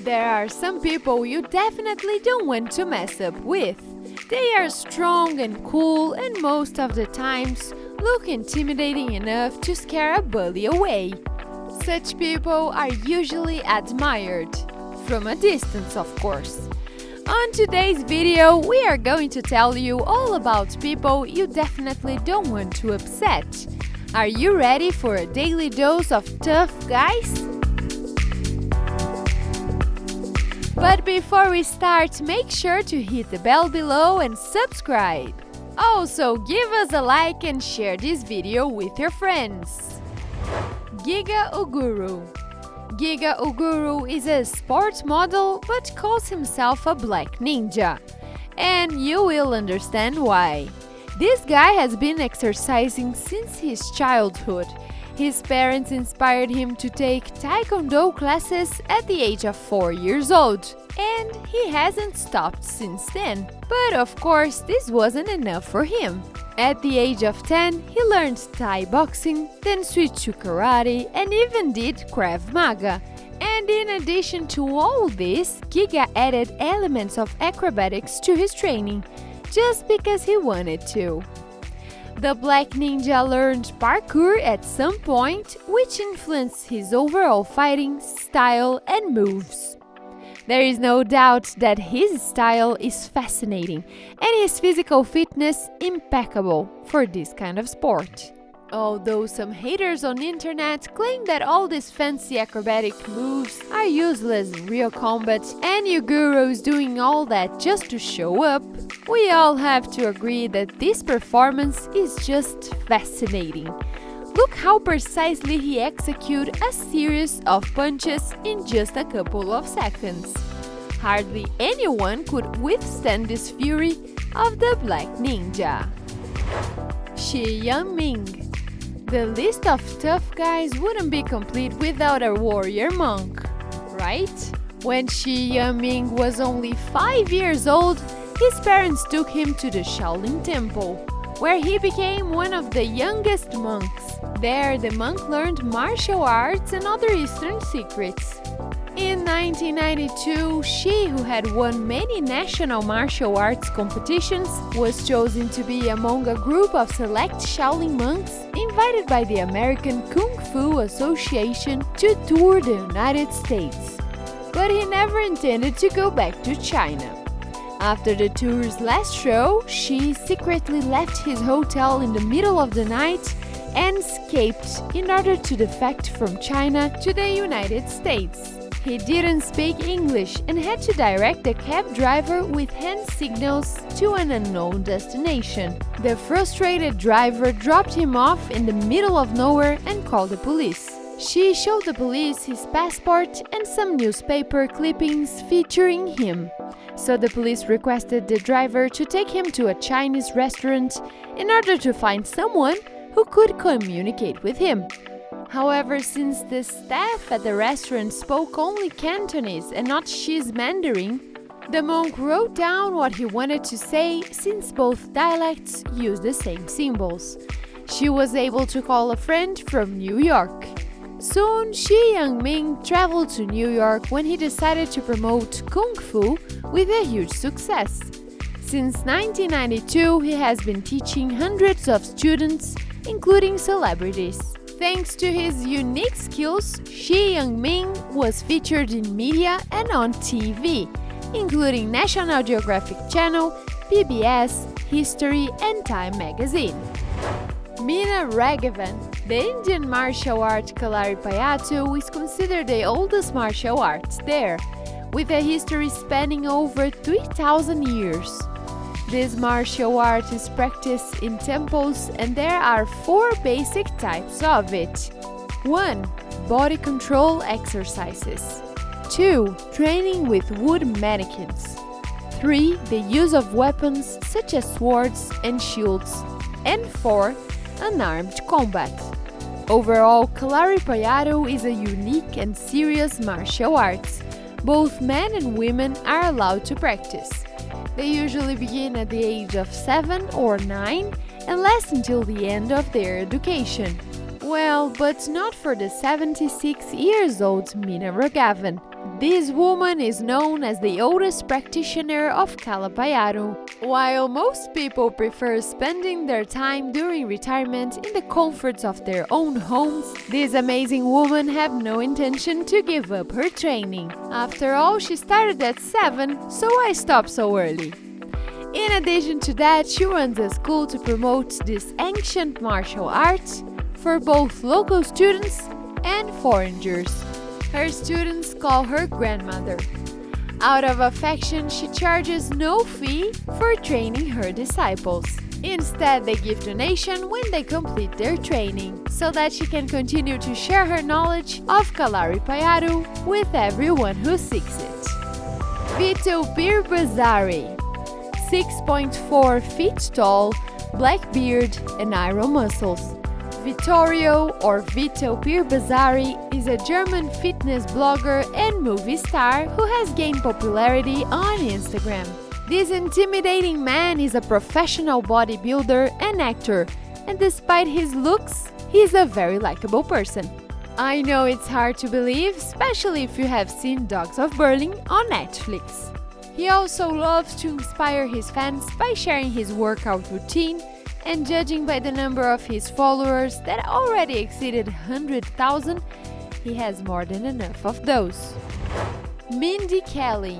There are some people you definitely don't want to mess up with. They are strong and cool and most of the times look intimidating enough to scare a bully away. Such people are usually admired, from a distance of course. On today's video, we are going to tell you all about people you definitely don't want to upset. Are you ready for a daily dose of tough guys? But before we start, make sure to hit the bell below and subscribe. Also, give us a like and share this video with your friends. Giga Uguru. Giga Uguru is a sports model but calls himself a black ninja. And you will understand why. This guy has been exercising since his childhood. His parents inspired him to take Taekwondo classes at the age of 4 years old, and he hasn't stopped since then. But of course, this wasn't enough for him. At the age of 10, he learned Thai boxing, then switched to karate, and even did Krav Maga. And in addition to all this, Giga added elements of acrobatics to his training, just because he wanted to. The Black Ninja learned parkour at some point, which influenced his overall fighting style and moves. There is no doubt that his style is fascinating and his physical fitness impeccable for this kind of sport. Although some haters on the internet claim that all these fancy acrobatic moves are useless in real combat and Uguru is doing all that just to show up, we all have to agree that this performance is just fascinating. Look how precisely he executes a series of punches in just a couple of seconds. Hardly anyone could withstand this fury of the Black Ninja. Shi Yanming. The list of tough guys wouldn't be complete without a warrior monk, right? When Shi Yanming was only 5 years old, his parents took him to the Shaolin Temple, where he became one of the youngest monks. There, the monk learned martial arts and other Eastern secrets. In 1992, Shi, who had won many national martial arts competitions, was chosen to be among a group of select Shaolin monks invited by the American Kung Fu Association to tour the United States. But he never intended to go back to China. After the tour's last show, Shi secretly left his hotel in the middle of the night and escaped in order to defect from China to the United States. He didn't speak English and had to direct the cab driver with hand signals to an unknown destination. The frustrated driver dropped him off in the middle of nowhere and called the police. Shi showed the police his passport and some newspaper clippings featuring him. So the police requested the driver to take him to a Chinese restaurant in order to find someone who could communicate with him. However, since the staff at the restaurant spoke only Cantonese and not Shi's Mandarin, the monk wrote down what he wanted to say since both dialects use the same symbols. Shi was able to call a friend from New York. Soon, Shi Yanming traveled to New York when he decided to promote Kung Fu with a huge success. Since 1992, he has been teaching hundreds of students, including celebrities. Thanks to his unique skills, Shi Yanming was featured in media and on TV, including National Geographic Channel, PBS, History, and Time magazine. Meena Raghavan. The Indian martial art Kalaripayattu is considered the oldest martial art there, with a history spanning over 3,000 years. This martial art is practiced in temples and there are 4 basic types of it. 1. Body control exercises. 2. Training with wood mannequins. 3. The use of weapons such as swords and shields. And 4. Unarmed combat. Overall, Kalaripayattu is a unique and serious martial arts. Both men and women are allowed to practice. They usually begin at the age of 7 or 9 and last until the end of their education. Well, but not for the 76 years old Mina Rogavan. This woman is known as the oldest practitioner of Kalapayaro. While most people prefer spending their time during retirement in the comforts of their own homes, this amazing woman had no intention to give up her training. After all, she started at 7, so I stopped so early. In addition to that, she runs a school to promote this ancient martial art for both local students and foreigners. Her students call her grandmother. Out of affection, she charges no fee for training her disciples. Instead, they give donation when they complete their training, so that she can continue to share her knowledge of Kalaripayattu with everyone who seeks it. Vito Birbazari, 6.4 feet tall, black beard and iron muscles. Vittorio or Vito Birbazari is a German fitness blogger and movie star who has gained popularity on Instagram. This intimidating man is a professional bodybuilder and actor, and despite his looks, he is a very likable person. I know it's hard to believe, especially if you have seen Dogs of Berlin on Netflix. He also loves to inspire his fans by sharing his workout routine, and judging by the number of his followers that already exceeded 100,000, he has more than enough of those. Mindy Kelly.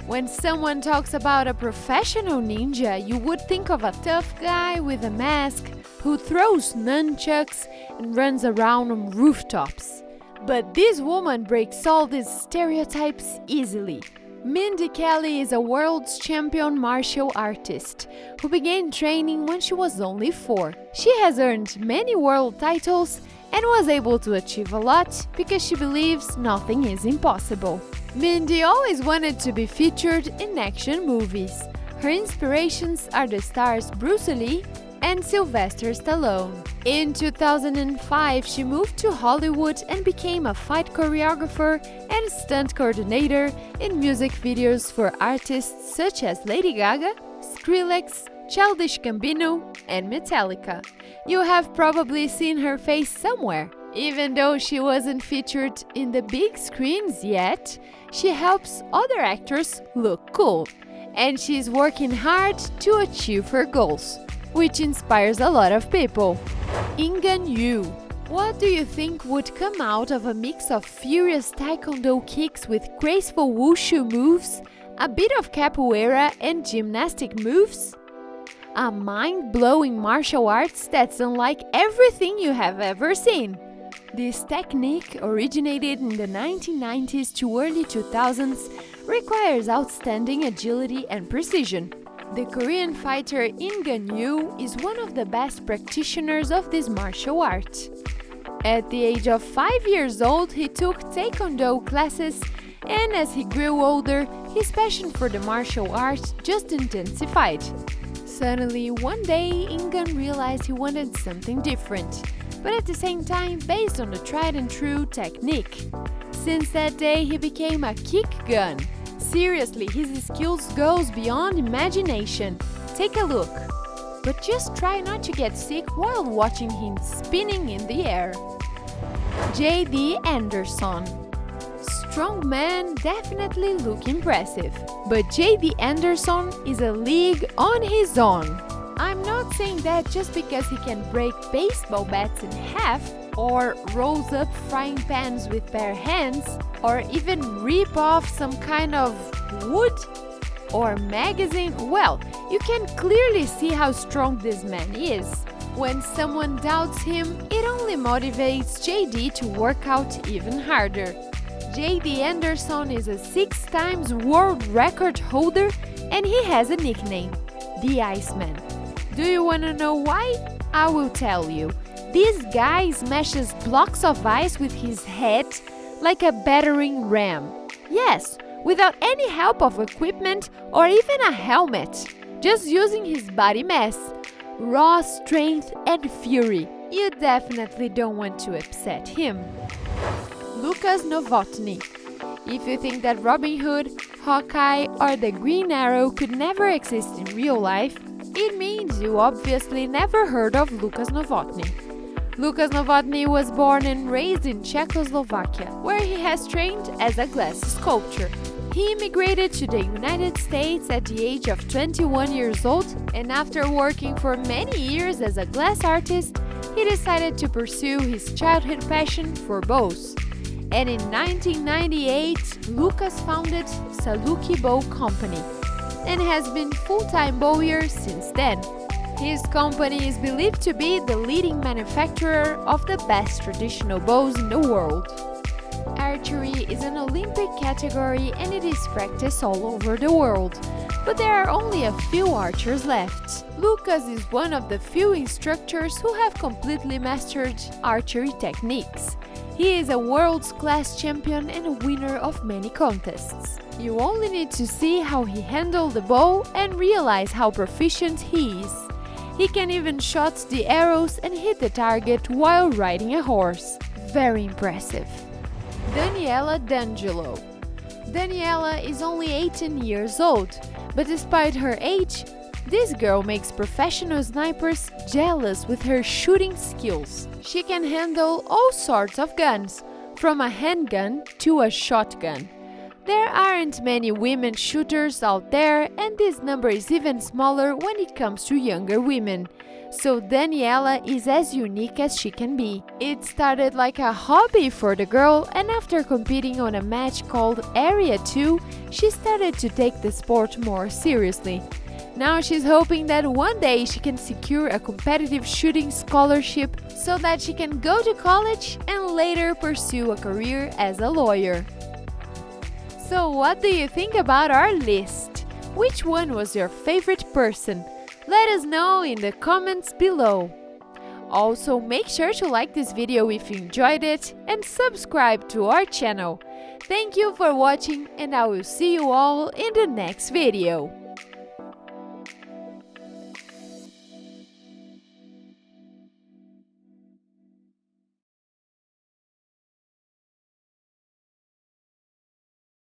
When someone talks about a professional ninja, you would think of a tough guy with a mask who throws nunchucks and runs around on rooftops. But this woman breaks all these stereotypes easily. Mindy Kelly is a world champion martial artist who began training when she was only 4. She has earned many world titles and was able to achieve a lot because she believes nothing is impossible. Mindy always wanted to be featured in action movies. Her inspirations are the stars Bruce Lee and Sylvester Stallone. In 2005, she moved to Hollywood and became a fight choreographer and stunt coordinator in music videos for artists such as Lady Gaga, Skrillex, Childish Gambino, and Metallica. You have probably seen her face somewhere. Even though she wasn't featured in the big screens yet, she helps other actors look cool. And she's working hard to achieve her goals, which inspires a lot of people. Ingan Yu. What do you think would come out of a mix of furious taekwondo kicks with graceful wushu moves, a bit of capoeira and gymnastic moves? A mind-blowing martial arts that's unlike everything you have ever seen. This technique, originated in the 1990s to early 2000s, requires outstanding agility and precision. The Korean fighter Ingan Yu is one of the best practitioners of this martial art. At the age of 5 years old, he took taekwondo classes, and as he grew older, his passion for the martial art just intensified. Suddenly, one day, Ingan realized he wanted something different, but at the same time based on the tried and true technique. Since that day, he became a kick gun. Seriously, his skills goes beyond imagination. Take a look. But just try not to get sick while watching him spinning in the air. J.D. Anderson. Strong man definitely look impressive, but J.D. Anderson is a league on his own. I'm not saying that just because he can break baseball bats in half, or rolls up frying pans with bare hands, or even rip off some kind of wood or magazine. Well, you can clearly see how strong this man is. When someone doubts him, it only motivates JD to work out even harder. JD Anderson is a 6 times world record holder, and he has a nickname, the Iceman. Do you want to know why? I will tell you. This guy smashes blocks of ice with his head like a battering ram. Yes, without any help of equipment or even a helmet, just using his body mass, raw strength and fury. You definitely don't want to upset him. Lucas Novotny. If you think that Robin Hood, Hawkeye or the Green Arrow could never exist in real life, it means you obviously never heard of Lucas Novotny. Lucas Novotny was born and raised in Czechoslovakia, where he has trained as a glass sculptor. He immigrated to the United States at the age of 21 years old, and after working for many years as a glass artist, he decided to pursue his childhood passion for bows. And in 1998, Lucas founded Saluki Bow Company and has been full-time bowyer since then. His company is believed to be the leading manufacturer of the best traditional bows in the world. Archery is an Olympic category and it is practiced all over the world, but there are only a few archers left. Lucas is one of the few instructors who have completely mastered archery techniques. He is a world's class champion and a winner of many contests. You only need to see how he handled the bow and realize how proficient he is. He can even shot the arrows and hit the target while riding a horse. Very impressive. Daniela D'Angelo. Daniela is only 18 years old, but despite her age, this girl makes professional snipers jealous with her shooting skills. She can handle all sorts of guns, from a handgun to a shotgun. There aren't many women shooters out there, and this number is even smaller when it comes to younger women. So Daniela is as unique as she can be. It started like a hobby for the girl, and after competing on a match called Area 2, she started to take the sport more seriously. Now she's hoping that one day she can secure a competitive shooting scholarship so that she can go to college and later pursue a career as a lawyer. So what do you think about our list? Which one was your favorite person? Let us know in the comments below. Also, make sure to like this video if you enjoyed it and subscribe to our channel. Thank you for watching and I will see you all in the next video.